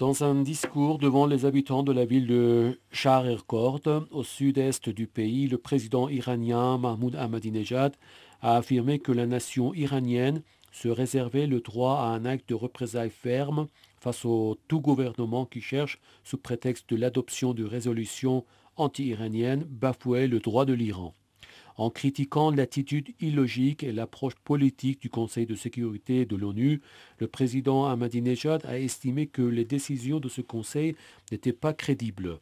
Dans un discours devant les habitants de la ville de Shahrekord, au sud-est du pays, le président iranien Mahmoud Ahmadinejad a affirmé que la nation iranienne se réservait le droit à un acte de représailles ferme face au tout gouvernement qui cherche, sous prétexte de l'adoption de résolutions anti-iraniennes, bafouer le droit de l'Iran. En critiquant l'attitude illogique et l'approche politique du Conseil de sécurité de l'ONU, le président Ahmadinejad a estimé que les décisions de ce Conseil n'étaient pas crédibles.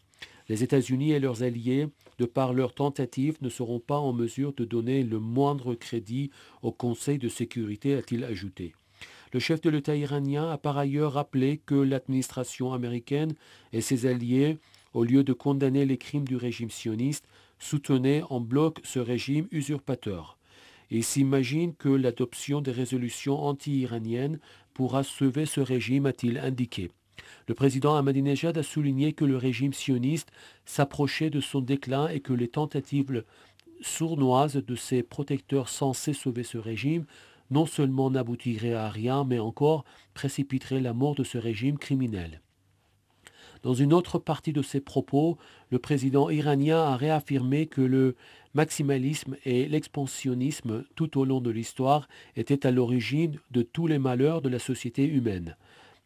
Les États-Unis et leurs alliés, de par leurs tentatives, ne seront pas en mesure de donner le moindre crédit au Conseil de sécurité, a-t-il ajouté. Le chef de l'État iranien a par ailleurs rappelé que l'administration américaine et ses alliés, au lieu de condamner les crimes du régime sioniste, soutenaient en bloc ce régime usurpateur. Il s'imagine que l'adoption des résolutions anti-iraniennes pourra sauver ce régime, a-t-il indiqué. Le président Ahmadinejad a souligné que le régime sioniste s'approchait de son déclin et que les tentatives sournoises de ses protecteurs censés sauver ce régime non seulement n'aboutiraient à rien, mais encore précipiteraient la mort de ce régime criminel. Dans une autre partie de ses propos, le président iranien a réaffirmé que le maximalisme et l'expansionnisme tout au long de l'histoire étaient à l'origine de tous les malheurs de la société humaine.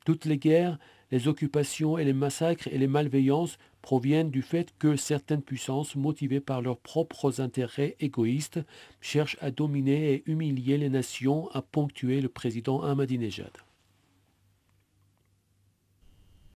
Toutes les guerres, les occupations et les massacres et les malveillances proviennent du fait que certaines puissances, motivées par leurs propres intérêts égoïstes, cherchent à dominer et humilier les nations, a ponctué le président Ahmadinejad.